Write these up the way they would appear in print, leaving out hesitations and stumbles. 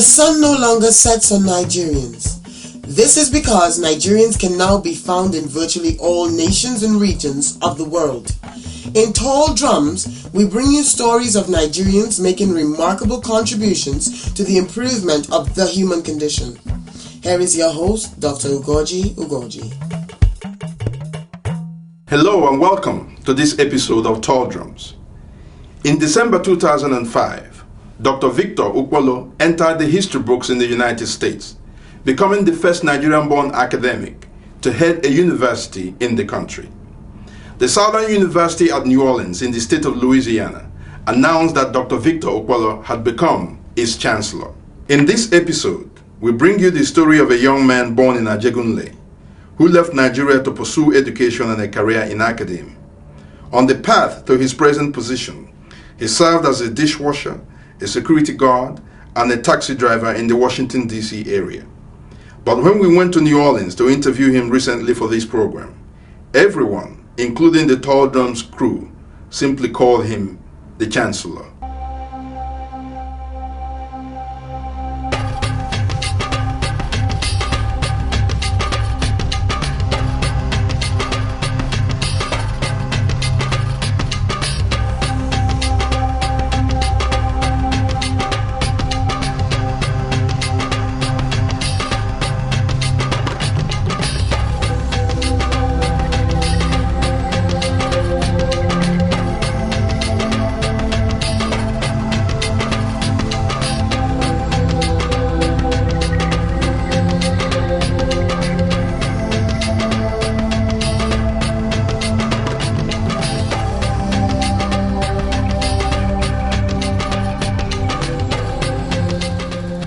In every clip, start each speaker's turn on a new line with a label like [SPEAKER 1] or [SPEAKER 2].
[SPEAKER 1] The sun no longer sets on Nigerians. This is because Nigerians can now be found in virtually all nations and regions of the world. In Tall Drums, we bring you stories of Nigerians making remarkable contributions to the improvement of the human condition. Here is your host, Dr. Ugoji Ugoji.
[SPEAKER 2] Hello and welcome to this episode of Tall Drums. In December 2005, Dr. Victor Ukpolo entered the history books in the United States, becoming the first Nigerian-born academic to head a university in the country. The Southern University at New Orleans in the state of Louisiana announced that Dr. Victor Ukpolo had become its chancellor. In this episode, we bring you the story of a young man born in Ajegunle who left Nigeria to pursue education and a career in academia. On the path to his present position, he served as a dishwasher, a security guard, and a taxi driver in the Washington, D.C. area. But when we went to New Orleans to interview him recently for this program, everyone, including the Tall Drums crew, simply called him the Chancellor.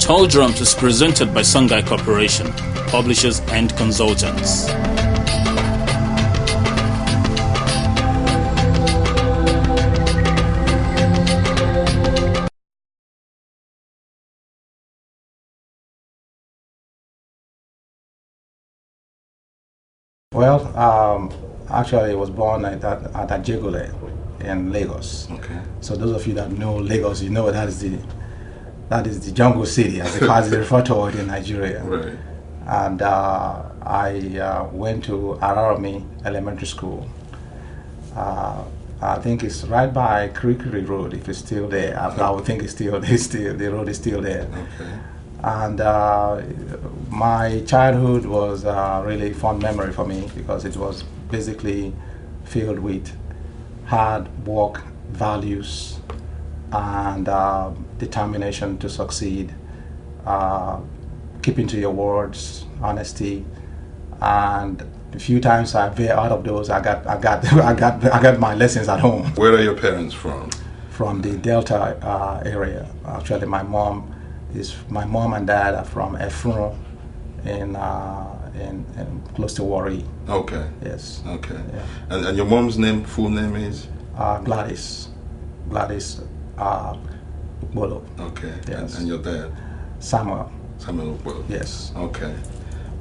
[SPEAKER 3] Tall Drums is presented by Sungai Corporation, publishers and consultants.
[SPEAKER 4] Well, actually, I was born at Ajegunle in Lagos.
[SPEAKER 2] Okay.
[SPEAKER 4] So those of you that know Lagos, you know that is the jungle city, as they refer to it in Nigeria.
[SPEAKER 2] Right.
[SPEAKER 4] And I went to Ararami Elementary School. I think it's right by Kirikiri Road, if it's still there. I would think the road is still there.
[SPEAKER 2] Okay.
[SPEAKER 4] And my childhood was really a fond memory for me because it was basically filled with hard work, values, and determination to succeed, keeping to your words, honesty, and a few times I veer out of those. I got my lessons at home.
[SPEAKER 2] Where are your parents from?
[SPEAKER 4] From the Delta area. Actually, my mom and dad are from Efron in close to Warri.
[SPEAKER 2] Okay.
[SPEAKER 4] Yes.
[SPEAKER 2] Okay.
[SPEAKER 4] Yeah.
[SPEAKER 2] And your mom's full name is?
[SPEAKER 4] Gladys Ukpolo.
[SPEAKER 2] Okay.
[SPEAKER 4] Yes.
[SPEAKER 2] And your dad?
[SPEAKER 4] Samuel
[SPEAKER 2] Ukpolo.
[SPEAKER 4] Yes.
[SPEAKER 2] Okay.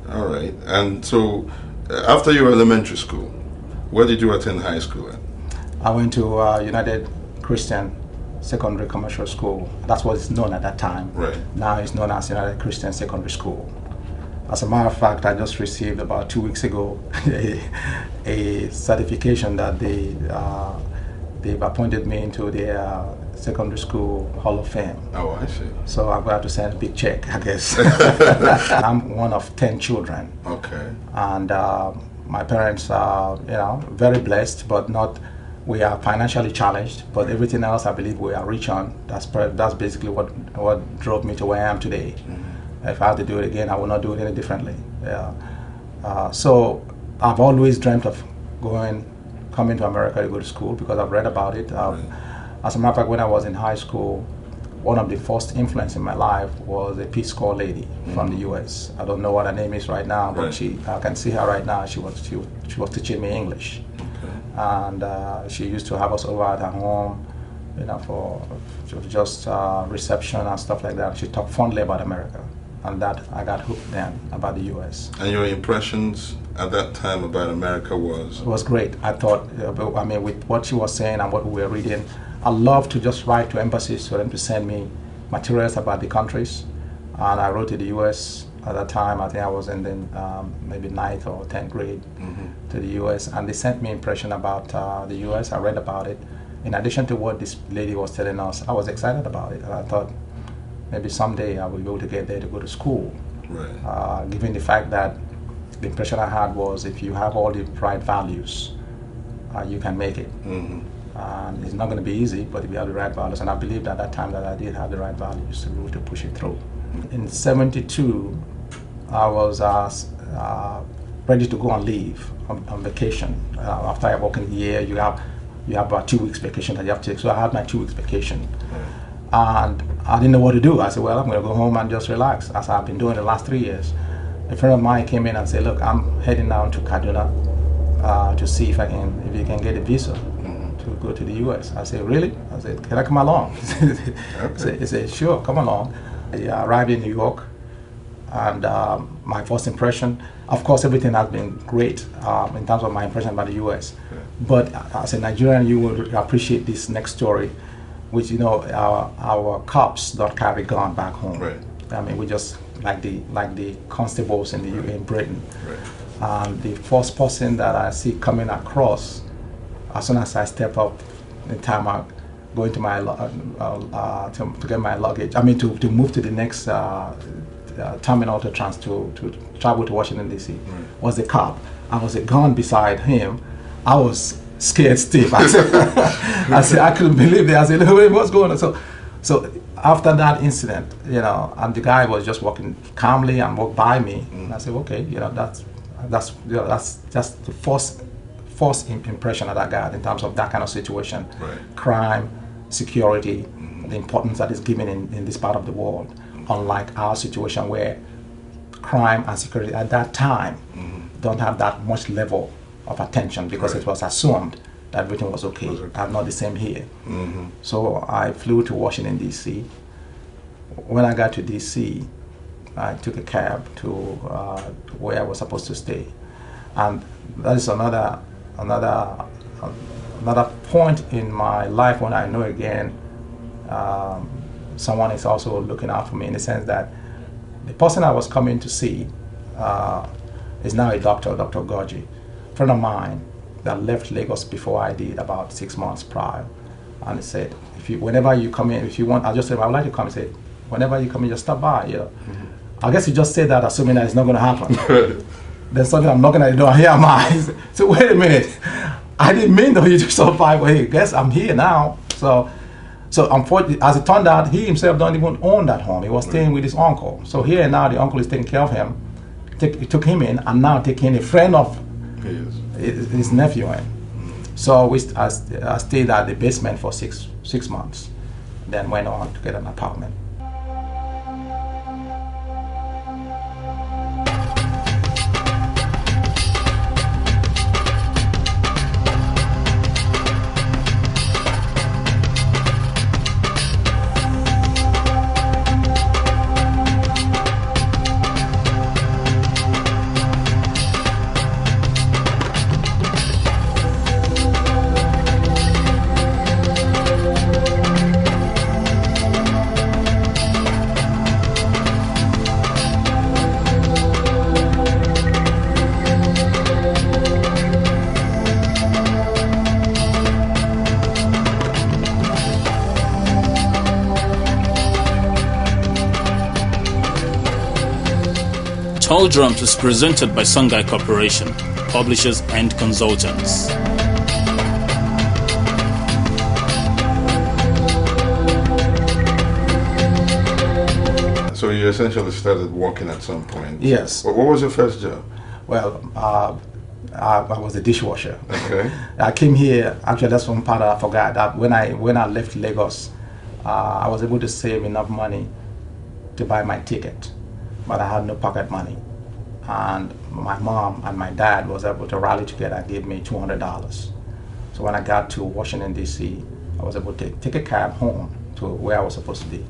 [SPEAKER 2] All right. And so, after your elementary school, where did you attend high school at?
[SPEAKER 4] I went to United Christian Secondary Commercial School. That's what it's known at that time.
[SPEAKER 2] Right.
[SPEAKER 4] Now it's known as United Christian Secondary School. As a matter of fact, I just received about 2 weeks ago a certification that they've appointed me into their secondary school Hall of Fame.
[SPEAKER 2] Oh, I see.
[SPEAKER 4] So I'm going to send a big check, I guess. I'm one of 10 children.
[SPEAKER 2] Okay.
[SPEAKER 4] And my parents are, very blessed, but not. We are financially challenged, but everything else I believe we are rich on. That's basically what drove me to where I am today. Mm-hmm. If I had to do it again, I would not do it any differently. Yeah. So I've always dreamt of coming to America to go to school because I've read about it.
[SPEAKER 2] Right.
[SPEAKER 4] As a matter of fact, when I was in high school, one of the first influence in my life was a Peace Corps lady from the U.S. I don't know what her name is right now, but
[SPEAKER 2] right.
[SPEAKER 4] I can see her right now. She was teaching me English. And she used to have us over at her home, for just reception and stuff like that. She talked fondly about America, and that I got hooked then about the U.S.
[SPEAKER 2] And your impressions at that time about America was?
[SPEAKER 4] It was great. I thought, with what she was saying and what we were reading, I love to just write to embassies for them to send me materials about the countries. And I wrote to the U.S. at that time. I think I was in the maybe 9th or 10th grade to the U.S. And they sent me impression about the U.S. I read about it. In addition to what this lady was telling us, I was excited about it. And I thought maybe someday I will be able to get there to go to school.
[SPEAKER 2] Right.
[SPEAKER 4] Given the fact that the impression I had was if you have all the right values, you can make it. And it's not going to be easy, but if you have the right values, and I believed at that time that I did have the right values to be able to push it through. In '72, I was ready to go on leave, on vacation. After I work in a year, you have about 2 weeks vacation that you have to take. So I had my 2 weeks vacation. And I didn't know what to do. I said, well, I'm going to go home and just relax, as I've been doing the last 3 years. A friend of mine came in and said, look, I'm heading down to Kaduna to see if you can get a visa to go to the U.S. I said, really? I said, can I come along?
[SPEAKER 2] Okay.
[SPEAKER 4] He said, sure, come along. I arrived in New York, and my first impression, of course, everything has been great in terms of my impression about the U.S. But as a Nigerian, you will appreciate this next story, which, you know, our cops don't carry gun back home.
[SPEAKER 2] Right.
[SPEAKER 4] I mean, we just like the constables in Britain.
[SPEAKER 2] Right.
[SPEAKER 4] And the first person that I see coming across, as soon as I step up in tarmac, going to my to get my luggage, I mean to move to the next terminal to travel to Washington D.C. was the cop. I was a gun beside him. I was scared stiff. I said I couldn't believe it. I said, "Wait, what's going on?" So after that incident, you know, and the guy was just walking calmly and walked by me, and I said, "Okay, you know, that's just the first impression that I got in terms of that kind of situation, crime, security, the importance that is given in this part of the world, unlike our situation where crime and security at that time don't have that much level of attention because it was assumed that everything was okay. And not the same here. So I flew to Washington D.C. When I got to D.C., I took a cab to where I was supposed to stay, and that is another point in my life when I know again someone is also looking out for me, in the sense that the person I was coming to see is now a doctor, Dr. Goji, a friend of mine that left Lagos before I did, about 6 months prior, and he said, whenever you come in, if you want, I just said, I would like to come. He said, whenever you come in, just stop by, you know. I guess he just said that assuming that it's not going to happen. Then suddenly I'm knocking at the door, here am I. So wait a minute, I didn't mean for you to stop by, but hey, guess I'm here now. So unfortunately, as it turned out, he himself don't even own that home. He was staying with his uncle. So here and now, the uncle is taking care of him. He took him in, and now taking a friend of his nephew in. So I stayed at the basement for six months, then went on to get an apartment.
[SPEAKER 3] Tall Drums is presented by Sungai Corporation, publishers and consultants.
[SPEAKER 2] So you essentially started working at some point.
[SPEAKER 4] Yes.
[SPEAKER 2] What was your first job?
[SPEAKER 4] Well, I was a dishwasher.
[SPEAKER 2] Okay.
[SPEAKER 4] I came here, actually that's one part that I forgot, that when I left Lagos, I was able to save enough money to buy my ticket, but I had no pocket money. And my mom and my dad was able to rally together and give me $200. So when I got to Washington, D.C., I was able to take a cab home to where I was supposed to be.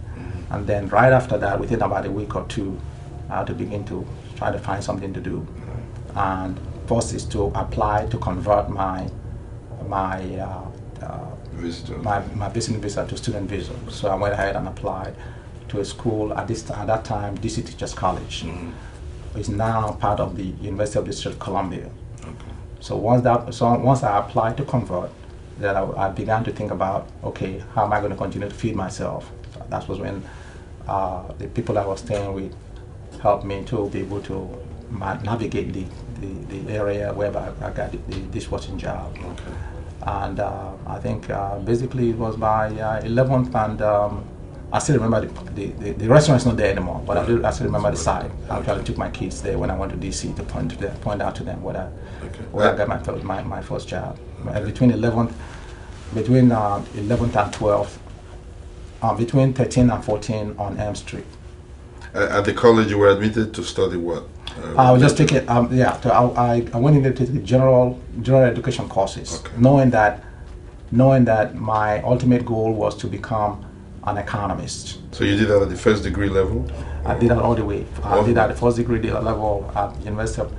[SPEAKER 4] And then right after that, within about a week or two, I had to begin to try to find something to do. And first is to apply to convert my visiting visa to student visa. So I went ahead and applied to a school at that time, DC Teachers College. It's now part of the University of the District of Columbia. So once I applied to convert, then I began to think about, okay, how am I going to continue to feed myself? So that was when the people I was staying with helped me to be able to navigate the area where I got the dishwashing job. And I think basically it was my 11th, and I still remember the restaurant's not there anymore, but I still remember the site. I actually took my kids there when I went to DC to point out to them where I got my first job. Between 11th and 12th, between 13 and 14 on Elm Street.
[SPEAKER 2] At the college, you were admitted to study what?
[SPEAKER 4] I was just taking, I went in there to take general education courses, knowing that my ultimate goal was to become an economist.
[SPEAKER 2] So you did that at the first degree level?
[SPEAKER 4] I did that all the way. I did that at the first degree level at University of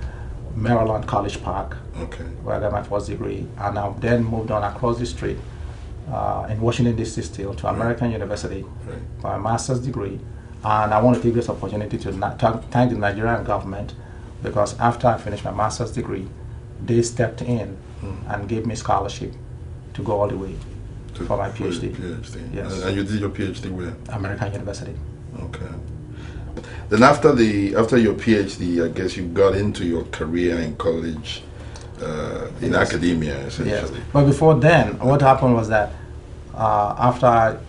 [SPEAKER 4] Maryland, College Park, where I got my first degree. And I then moved on across the street in Washington, D.C. still, to American University for a master's degree. And I want to take this opportunity to thank the Nigerian government, because after I finished my master's degree, they stepped in and gave me scholarship to go all the way for my PhD. Yes.
[SPEAKER 2] And you did your PhD where?
[SPEAKER 4] American University.
[SPEAKER 2] Okay. Then after your PhD, I guess you got into your career in college, in academia, essentially.
[SPEAKER 4] Yes. But before then, what happened was that after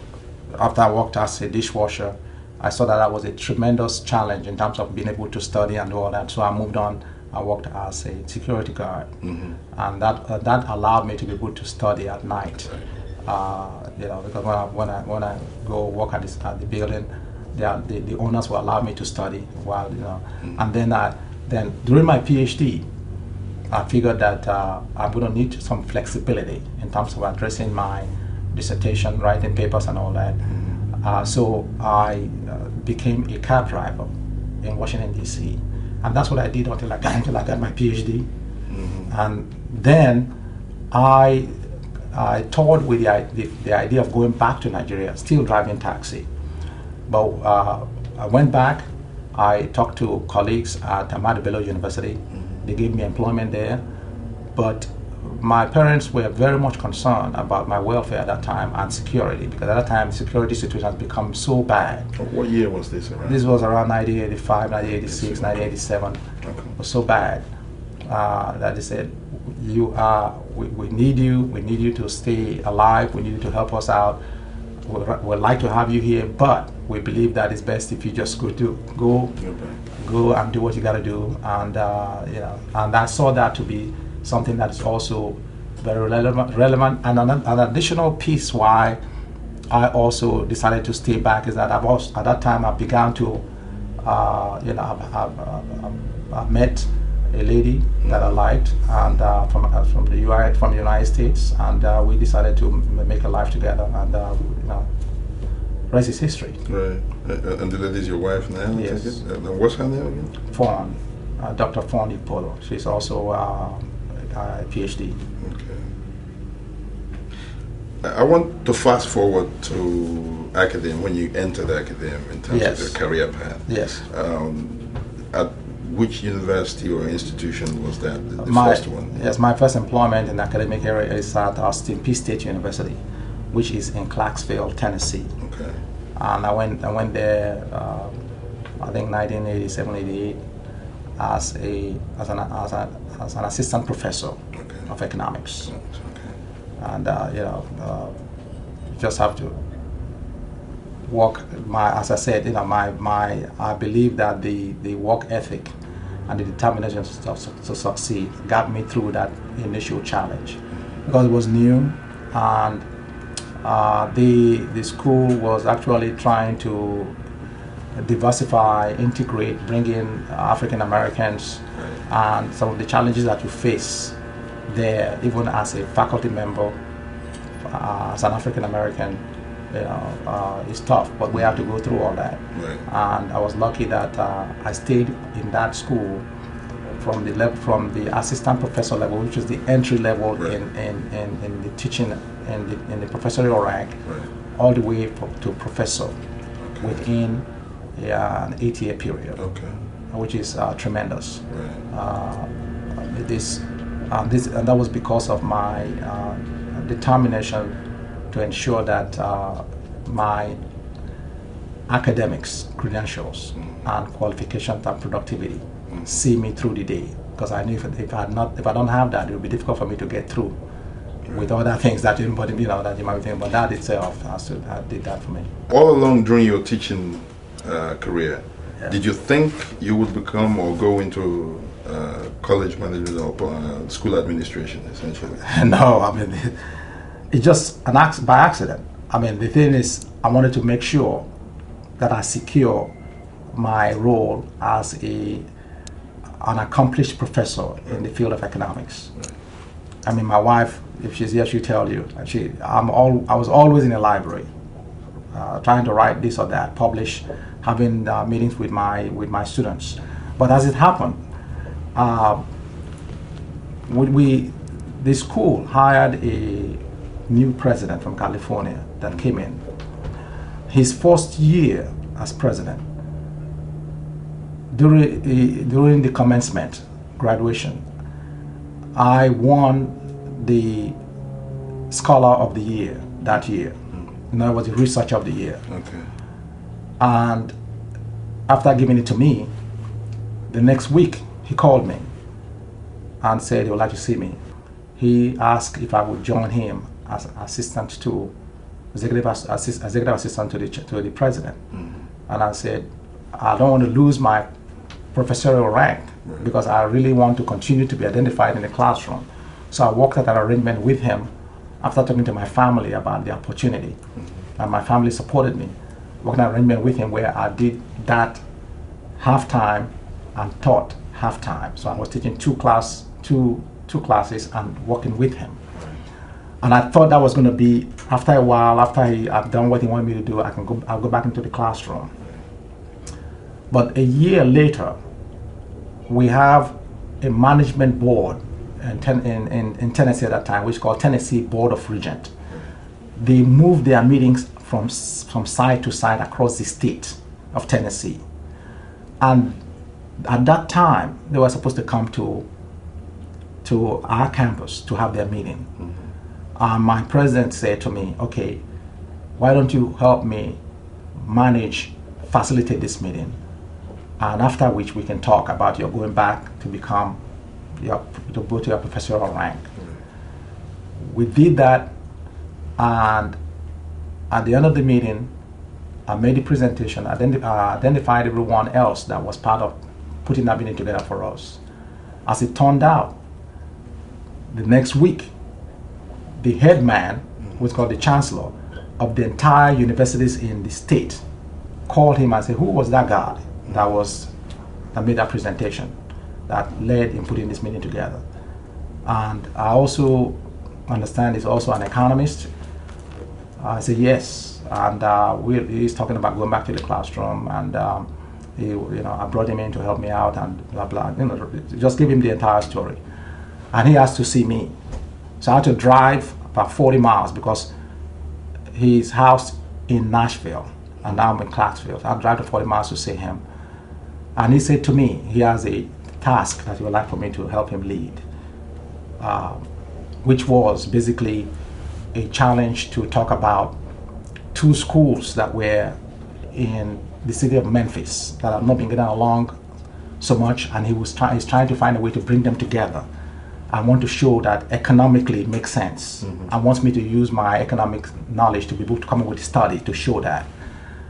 [SPEAKER 4] I worked as a dishwasher, I saw that was a tremendous challenge in terms of being able to study and do all that. So I moved on. I worked as a security guard, and that allowed me to be able to study at night. Because when I go work at the building, the owners will allow me to study while and then during my PhD, I figured that I'm going to need some flexibility in terms of addressing my dissertation, writing papers, and all that. So I became a cab driver in Washington, D.C. And that's what I did until I got my PhD. And then I toured with the idea of going back to Nigeria, still driving taxi. But I went back, I talked to colleagues at Ahmadu Bello University. They gave me employment there. But my parents were very much concerned about my welfare at that time and security, because at that time the security situation has become so bad.
[SPEAKER 2] What year was this around?
[SPEAKER 4] This was around 1985, 1986, 1987. It was so bad that they said, we need you to stay alive, we need you to help us out. We'd like to have you here, but we believe that it's best if you just go and do what you got to do. And and I saw that to be something that is also very relevant. And an additional piece why I also decided to stay back is that at that time I began to, I met a lady that I liked, and from the United States, and we decided to make a life together, and rest is history.
[SPEAKER 2] Right. And the lady is your wife now?
[SPEAKER 4] Yes.
[SPEAKER 2] And what's her name again?
[SPEAKER 4] Fawn, Dr. Fawn Ipolo. She's also a PhD.
[SPEAKER 2] Okay. I want to fast forward to academia, when you entered academia in terms of your career path.
[SPEAKER 4] Yes.
[SPEAKER 2] At which university or institution was that, the first one?
[SPEAKER 4] Yes, my first employment in the academic area is at Austin Peay State University, which is in Clarksville, Tennessee.
[SPEAKER 2] Okay.
[SPEAKER 4] And I went there, I think 1987, 88, as an assistant professor of economics.
[SPEAKER 2] Okay.
[SPEAKER 4] And you just have to work. As I said, I believe that the work ethic and the determination to succeed got me through that initial challenge, because it was new, and the school was actually trying to diversify, integrate, bring in African Americans, and some of the challenges that you face there, even as a faculty member, as an African American, is tough, but we have to go through all that.
[SPEAKER 2] Right.
[SPEAKER 4] And I was lucky that I stayed in that school from the assistant professor level, which is the entry level in the teaching in the professorial rank, all the way to professor. within an 8-year period,
[SPEAKER 2] Okay.
[SPEAKER 4] which is tremendous.
[SPEAKER 2] Right.
[SPEAKER 4] And that was because of my determination to ensure that my academics, credentials, and qualifications and productivity see me through the day. Because I knew if I don't have that, it would be difficult for me to get through with other things that you might be thinking. But that itself did that for me.
[SPEAKER 2] All along during your teaching career,
[SPEAKER 4] Yeah.
[SPEAKER 2] did you think you would become or go into college management or school administration, essentially?
[SPEAKER 4] No, I mean, it's just by accident. I mean, the thing is, I wanted to make sure that I secure my role as an accomplished professor in the field of economics. I mean, my wife, if she's here, she'll tell you. I was always in a library, trying to write this or that, publish, having meetings with my students. But as it happened, the school hired a new president from California that came in. His first year as president, during the commencement, graduation, I won the Scholar of the Year that year. In other words, the Researcher of the Year.
[SPEAKER 2] Okay.
[SPEAKER 4] And after giving it to me, the next week he called me and said he would like to see me. He asked if I would join him as assistant to executive assistant to the president. And I said, I don't want to lose my professorial rank because I really want to continue to be identified in the classroom. So I worked out an arrangement with him after talking to my family about the opportunity. And my family supported me. Worked out an arrangement with him where I did that half-time and taught half-time. So I was teaching two classes and working with him. And I thought that was going to be, after a while, after I've done what he wanted me to do, I'll go back into the classroom. But a year later, we have a management board in Tennessee at that time, which is called Tennessee Board of Regents. They moved their meetings from side to side across the state of Tennessee. And at that time, they were supposed to come to our campus to have their meeting. My president said to me, okay, why don't you help me facilitate this meeting, and after which we can talk about your going back to become to go to your professorial rank. We did that, and at the end of the meeting, I made the presentation, identified everyone else that was part of putting that meeting together for us. As it turned out, the next week, the head man, who's called the chancellor of the entire universities in the state, called him and said, who was that guy that made that presentation, that led in putting this meeting together? And I also understand he's also an economist. I said yes, and he's talking about going back to the classroom, and I brought him in to help me out and blah blah. Just give him the entire story, and he asked to see me. So I had to drive about 40 miles because his house in Nashville and I'm in Clarksville. So I drive to 40 miles to see him. And he said to me, he has a task that he would like for me to help him lead, which was basically a challenge to talk about two schools that were in the city of Memphis that have not been getting along so much, and he's trying to find a way to bring them together. I want to show that economically it makes sense. And wants me to use my economic knowledge to be able to come up with a study to show that.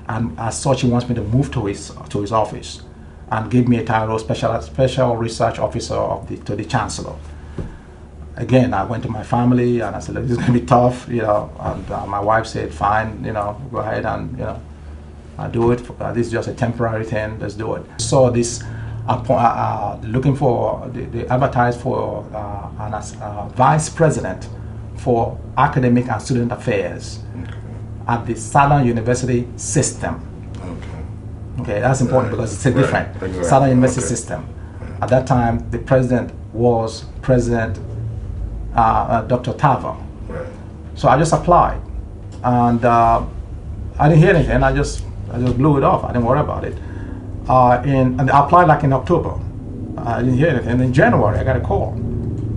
[SPEAKER 4] And as such, he wants me to move to his office and give me a title, special research officer to the chancellor. Again, I went to my family and I said, look, this is going to be tough, and my wife said, fine, go ahead and, I'll do it. This is just a temporary thing, let's do it. So this, looking for, they advertised for a vice president for academic and student affairs at the Southern University system. Okay, that's important because it's a different Southern University system. At that time, the president was President Dr. Tava. So I just applied, and I didn't hear anything. I just I just blew it off. I didn't worry about it. And I applied like in October. I didn't hear anything. And in January, I got a call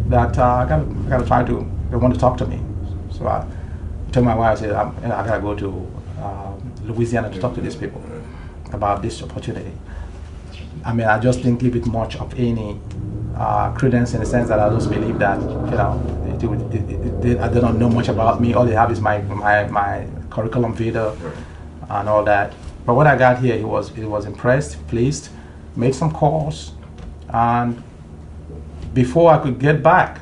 [SPEAKER 4] that I got to try to. They want to talk to me. So I told my wife, I said, I got to go to Louisiana to talk to these people about this opportunity. I mean, I just didn't give it much of any credence in the sense that I just believe that, they don't know much about me. All they have is my curriculum vitae and all that. But when I got here, he was impressed, pleased, made some calls, and before I could get back,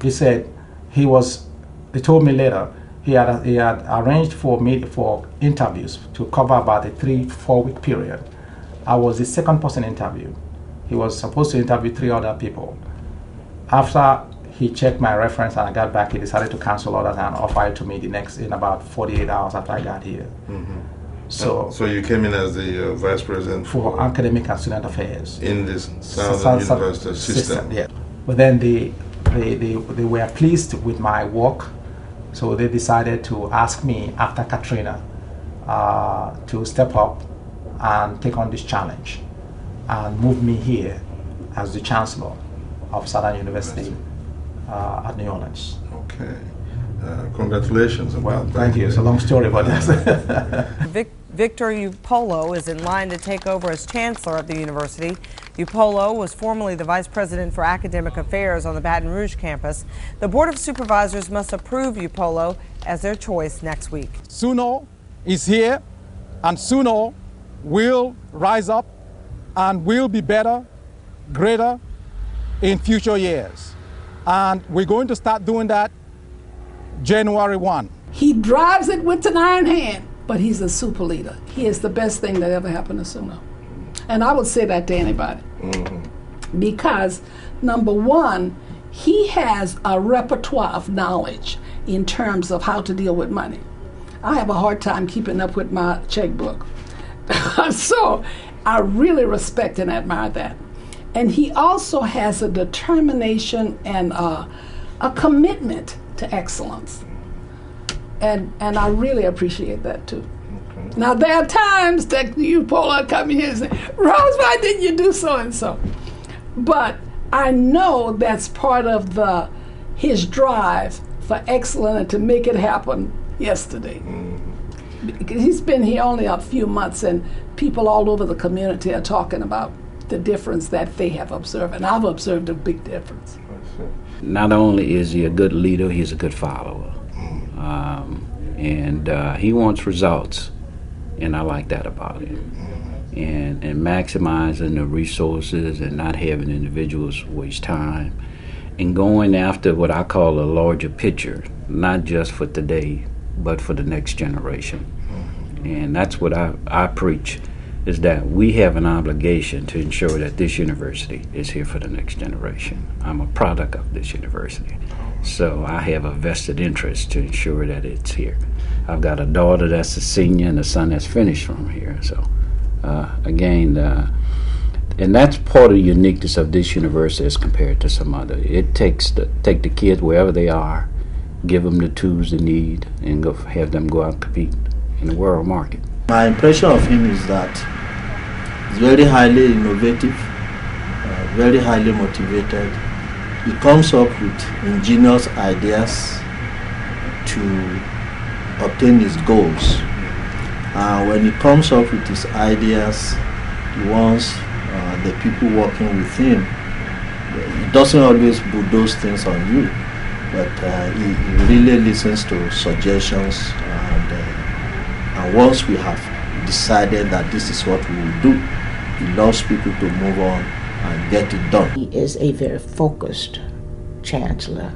[SPEAKER 4] he said he told me later he had arranged for me for interviews to cover about a 3-4 week period. I was the second person interviewed. He was supposed to interview 3 other people. After he checked my reference and I got back, he decided to cancel orders and offer it to me in about 48 hours after I got here.
[SPEAKER 2] Mm-hmm.
[SPEAKER 4] So
[SPEAKER 2] you came in as the vice president
[SPEAKER 4] for academic and student affairs
[SPEAKER 2] in this Southern University system.
[SPEAKER 4] Yeah, but then they were pleased with my work, so they decided to ask me after Katrina to step up and take on this challenge and move me here as the chancellor of Southern University at New Orleans.
[SPEAKER 2] Okay. Congratulations.
[SPEAKER 4] Well, thank you. It's a long story, but yes.
[SPEAKER 5] Victor Upolo is in line to take over as chancellor at the university. Upolo was formerly the vice president for academic affairs on the Baton Rouge campus. The Board of Supervisors must approve Upolo as their choice next week.
[SPEAKER 6] Suno is here, and Suno will rise up and will be better, greater in future years. And we're going to start doing that January 1.
[SPEAKER 7] He drives it with an iron hand, but he's a super leader. He is the best thing that ever happened to Suno. And I would say that to anybody. Mm-hmm. Because, number one, he has a repertoire of knowledge in terms of how to deal with money. I have a hard time keeping up with my checkbook. So I really respect and admire that. And he also has a determination and a commitment to excellence. And I really appreciate that too. Okay. Now there are times that you Paula come here and say, Rose, why didn't you do so and so? But I know that's part of his drive for excellence and to make it happen yesterday. Because he's been here only a few months and people all over the community are talking about the difference that they have observed, and I've observed a big difference.
[SPEAKER 8] Not only is he a good leader, he's a good follower. And he wants results, and I like that about him. And maximizing the resources and not having individuals waste time, and going after what I call a larger picture, not just for today, but for the next generation. And that's what I preach, is that we have an obligation to ensure that this university is here for the next generation. I'm a product of this university, so I have a vested interest to ensure that it's here. I've got a daughter that's a senior and a son that's finished from here. So again, and that's part of the uniqueness of this university as compared to some other. It take the kids wherever they are, give them the tools they need, and have them go out and compete in the world market.
[SPEAKER 9] My impression of him is that he's very highly innovative, very highly motivated. He comes up with ingenious ideas to obtain his goals. When he comes up with his ideas, he wants the people working with him. He doesn't always bulldoze things on you, but he really listens to suggestions, and once we have decided that this is what we will do, he loves people to move on and get it done.
[SPEAKER 10] He is a very focused chancellor.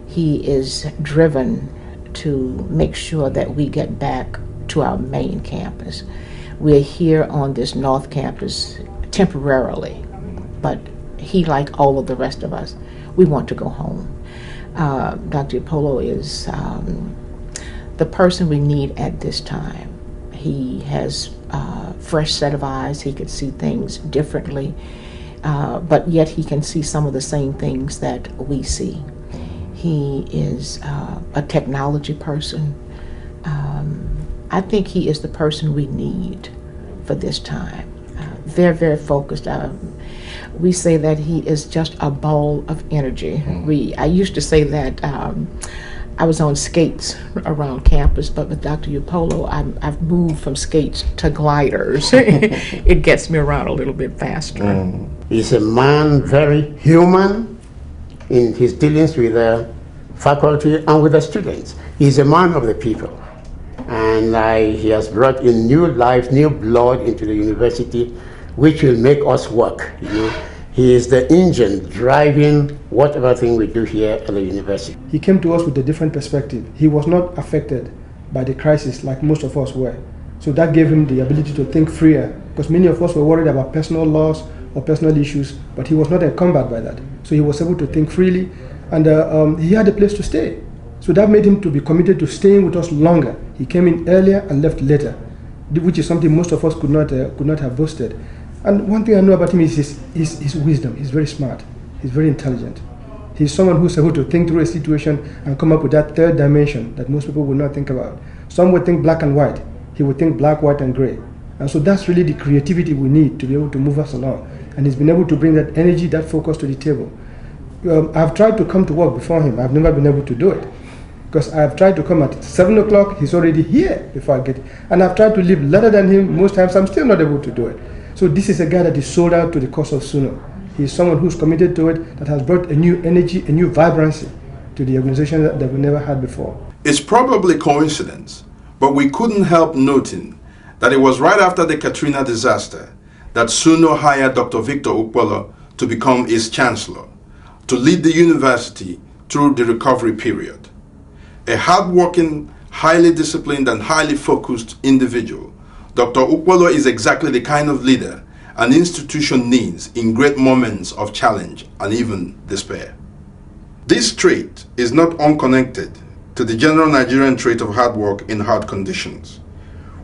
[SPEAKER 10] He is driven to make sure that we get back to our main campus. We're here on this North Campus temporarily, but he, like all of the rest of us, we want to go home. Dr. Upolo is the person we need at this time. He has a fresh set of eyes. He could see things differently, but yet he can see some of the same things that we see. He is a technology person. I think he is the person we need for this time. Very, very focused. We say that he is just a ball of energy. I used to say that I was on skates around campus, but with Dr. Upolo, I've moved from skates to gliders. It gets me around a little bit faster.
[SPEAKER 11] He's a man very human in his dealings with the faculty and with the students. He's a man of the people. And he has brought in new life, new blood into the university, which will make us work. He is the engine driving whatever thing we do here at the university.
[SPEAKER 12] He came to us with a different perspective. He was not affected by the crisis like most of us were. So that gave him the ability to think freer, because many of us were worried about personal loss or personal issues, but he was not encumbered by that. So he was able to think freely, and he had a place to stay. So that made him to be committed to staying with us longer. He came in earlier and left later, which is something most of us could not have boasted. And one thing I know about him is his wisdom. He's very smart. He's very intelligent. He's someone who's able to think through a situation and come up with that third dimension that most people would not think about. Some would think black and white. He would think black, white, and gray. And so that's really the creativity we need to be able to move us along. And he's been able to bring that energy, that focus to the table. I've tried to come to work before him. I've never been able to do it, because I've tried to come at 7 o'clock. He's already here before I get. And I've tried to live later than him. Most times I'm still not able to do it. So this is a guy that is sold out to the cause of SUNO. He's someone who's committed to it, that has brought a new energy, a new vibrancy to the organization that we never had before.
[SPEAKER 2] It's probably coincidence, but we couldn't help noting that it was right after the Katrina disaster that SUNO hired Dr. Victor Ukpolo to become its chancellor, to lead the university through the recovery period. A hardworking, highly disciplined, and highly focused individual, Dr. Ukpolo is exactly the kind of leader an institution needs in great moments of challenge and even despair. This trait is not unconnected to the general Nigerian trait of hard work in hard conditions.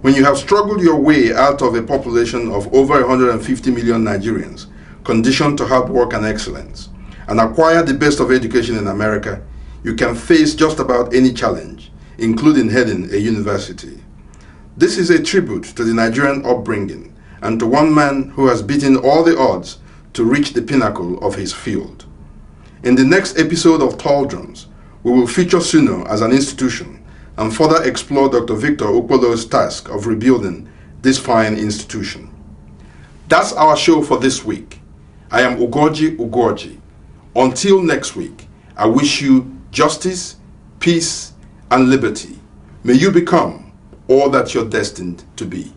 [SPEAKER 2] When you have struggled your way out of a population of over 150 million Nigerians conditioned to hard work and excellence, and acquire the best of education in America, you can face just about any challenge, including heading a university. This is a tribute to the Nigerian upbringing and to one man who has beaten all the odds to reach the pinnacle of his field. In the next episode of Tall Drums, we will feature SUNO as an institution and further explore Dr. Victor Ukpolo's task of rebuilding this fine institution. That's our show for this week. I am Ugoji. Until next week, I wish you justice, peace, and liberty. May you become all that you're destined to be.